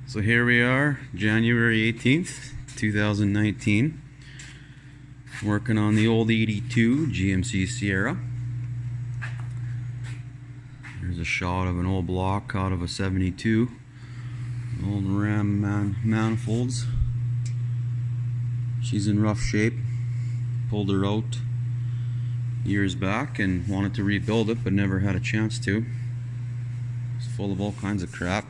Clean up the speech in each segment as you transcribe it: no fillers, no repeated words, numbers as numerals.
So here we are, January 18th, 2019, working on the old 82 GMC Sierra. Here's a shot of an old block out of a 72, old Ram manifolds. She's in rough shape. Pulled her out years back and wanted to rebuild it, but never had a chance to. It's full of all kinds of crap.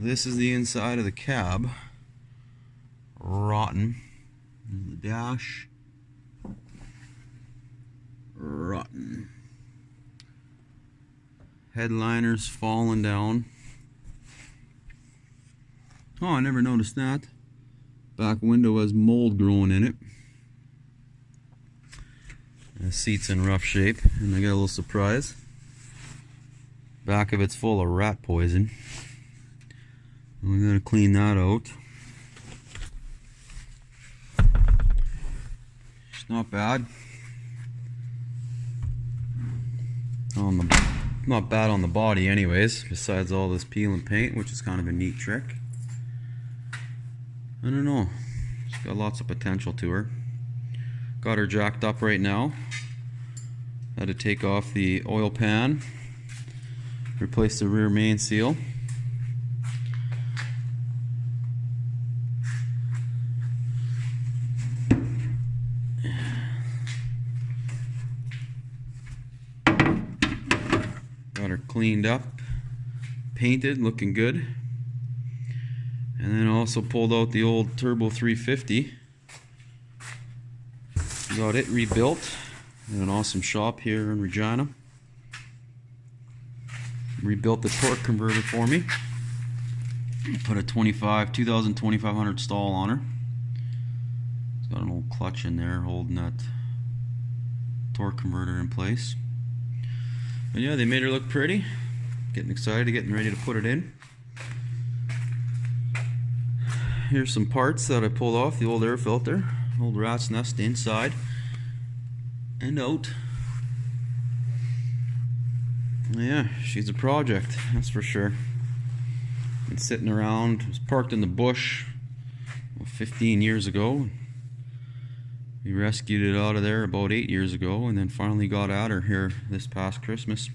This is the inside of the cab. Rotten. There's the dash. Rotten. Headliner's fallen down. Oh, I never noticed that. Back window has mold growing in it. The seat's in rough shape, and I got a little surprise. Back of it's full of rat poison. We gotta clean that out. It's not bad. Not bad on the body anyways, besides all this peel and paint, which is kind of a neat trick. I don't know. She's got lots of potential to her. Got her jacked up right now. Had to take off the oil pan, replace the rear main seal. Got her cleaned up, painted, looking good. And then also pulled out the old Turbo 350. Got it rebuilt in an awesome shop here in Regina. Rebuilt the torque converter for me. Put a 2500 stall on her. It's got an old clutch in there holding that torque converter in place. And yeah, they made her look pretty. Getting excited, getting ready to put it in. Here's some parts that I pulled off the old air filter, old rat's nest inside and out. Yeah, she's a project, that's for sure. Been sitting around, was parked in the bush 15 years ago. We rescued it out of there about 8 years ago, and then finally got at her here this past Christmas.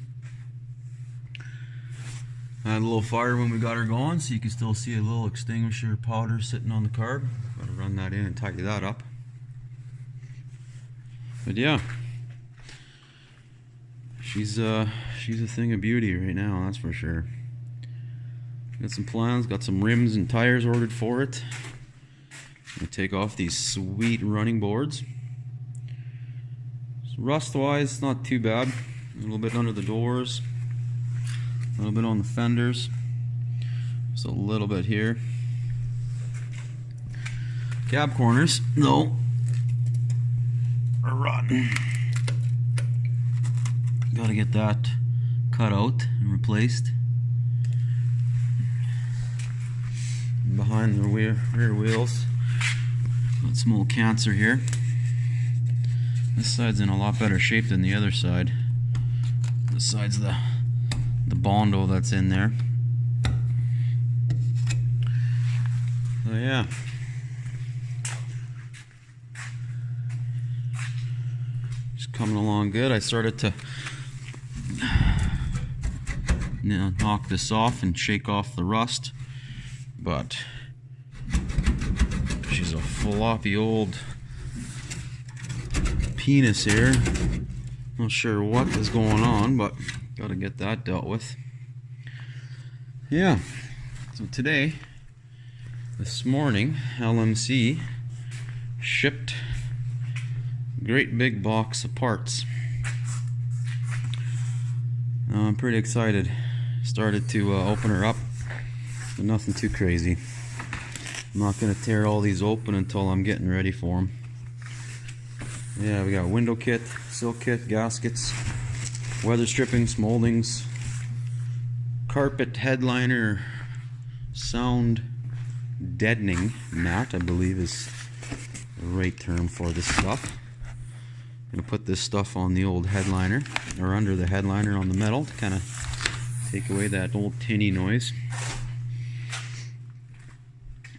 Had a little fire when we got her going, so you can still see a little extinguisher powder sitting on the carb. Gotta run that in and tidy that up. But yeah, she's a thing of beauty right now, that's for sure. Got some plans, got some rims and tires ordered for it. I'm gonna take off these sweet running boards. So rust-wise, it's not too bad. A little bit under the doors. A little bit on the fenders, just a little bit here. Cab corners, no, are rotten. Got to get that cut out and replaced. Behind the rear wheels, got some old cancer here. This side's in a lot better shape than the other side. This side's the Bondo that's in there. So yeah, just coming along good. I started to knock this off and shake off the rust, but she's a floppy old penis here. Not sure what is going on, but got to get that dealt with. Yeah, so this morning, LMC shipped a great big box of parts. I'm pretty excited. Started to open her up, but nothing too crazy. I'm not going to tear all these open until I'm getting ready for them. Yeah, we got window kit, sill kit, gaskets, weather strippings, moldings, carpet headliner, sound deadening mat, I believe is the right term for this stuff. Gonna put this stuff on the old headliner, or under the headliner on the metal, to kind of take away that old tinny noise.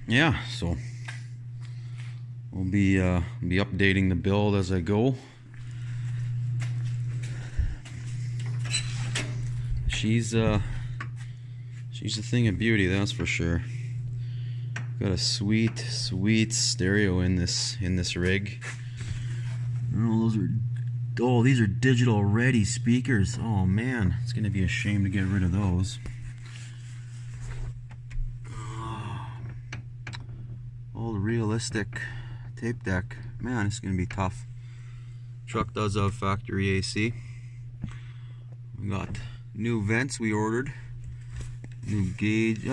Yeah, so we'll be updating the build as I go. She's a thing of beauty, that's for sure. Got a sweet stereo in this rig. Oh, these are digital ready speakers. Oh man, it's gonna be a shame to get rid of those. Oh, the realistic tape deck. Man, it's gonna be tough. Truck does have factory AC. We got new vents we ordered. New gauge.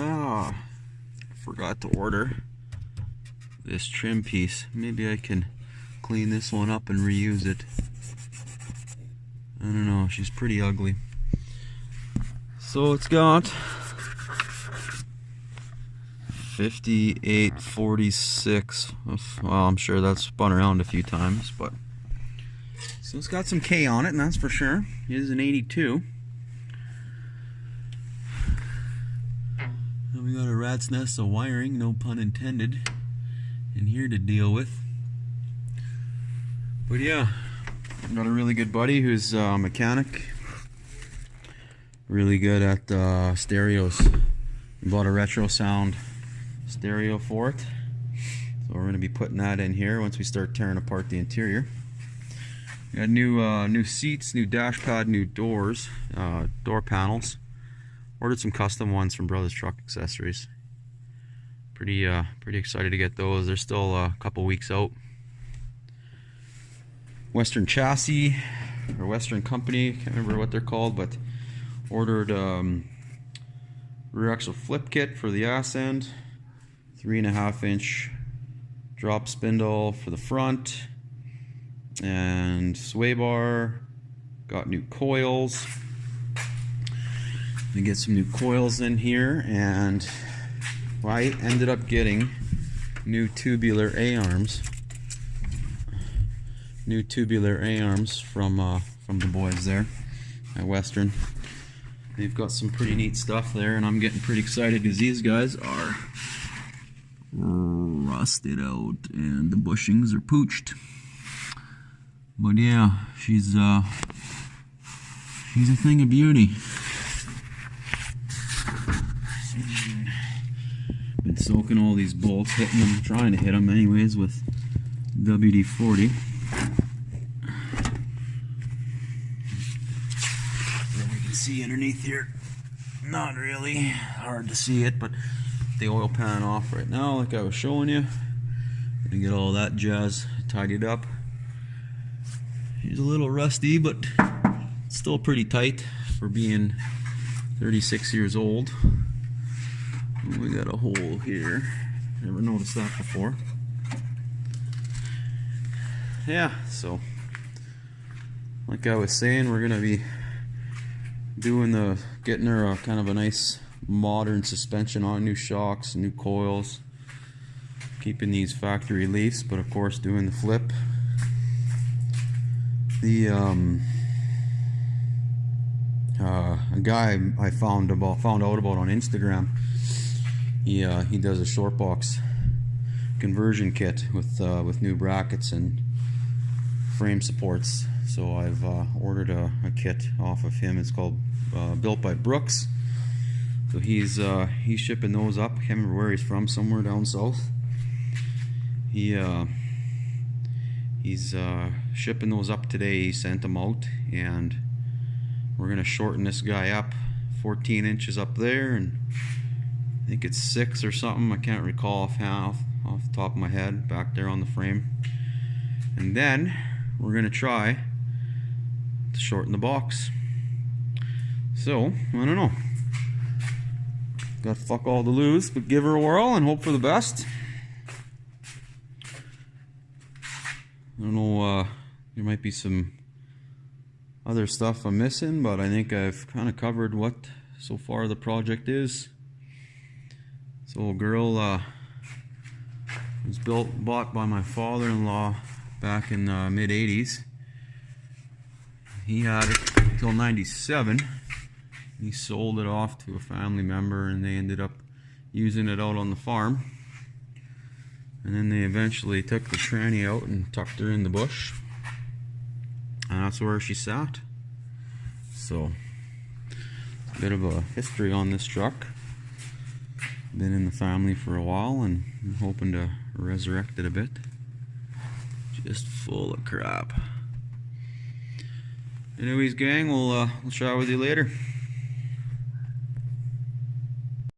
Forgot to order this trim piece. Maybe I can clean this one up and reuse it. I don't know, she's pretty ugly. So it's got 5846. Well, I'm sure that's spun around a few times, but so it's got some K on it, and that's for sure. It is an 82. And we got a rat's nest of wiring, no pun intended, in here to deal with. But yeah, I've got a really good buddy who's a mechanic, really good at stereos. We bought a retro sound stereo for it, so we're going to be putting that in here once we start tearing apart the interior. We got new seats, new dash pad, new doors, door panels. Ordered some custom ones from Brothers Truck Accessories. Pretty excited to get those. They're still a couple weeks out. Western Chassis, or Western Company, can't remember what they're called, but ordered rear axle flip kit for the ass end, 3.5-inch drop spindle for the front, and sway bar. Got new coils. We get some new coils in here, and I ended up getting new tubular A-arms. New tubular A-arms from the boys there at Western. They've got some pretty neat stuff there, and I'm getting pretty excited because these guys are rusted out and the bushings are pooched. But yeah, she's a thing of beauty. Been soaking all these bolts, hitting them, trying to hit them anyways with WD-40. See underneath here, not really hard to see it, but the oil pan off right now like I was showing you. Gonna get all that jazz tidied up. He's a little rusty, but still pretty tight for being 36 years old. We got a hole here, never noticed that before. Yeah, so like I was saying, we're gonna be getting her kind of a nice modern suspension on, new shocks, new coils, keeping these factory leafs, but of course doing the flip. A guy I found out about on Instagram, he does a short box conversion kit with new brackets and frame supports. So I've ordered a kit off of him. It's called Built by Brooks. So he's shipping those up. I can't remember where he's from, somewhere down south. He's shipping those up today. He sent them out, and we're gonna shorten this guy up 14 inches up there, and I think it's 6 or something. I can't recall off the top of my head back there on the frame. And then we're gonna try to shorten the box. So I don't know. Got fuck all to lose, but give her a whirl and hope for the best. I don't know. There might be some other stuff I'm missing, but I think I've kind of covered what so far the project is. So a girl was bought by my father-in-law back in the mid-80s. He had it until 97. He sold it off to a family member and they ended up using it out on the farm. And then they eventually took the tranny out and tucked her in the bush. And that's where she sat. So, a bit of a history on this truck. Been in the family for a while and I'm hoping to resurrect it a bit. Just full of crap. Anyways, gang, we'll chat with you later.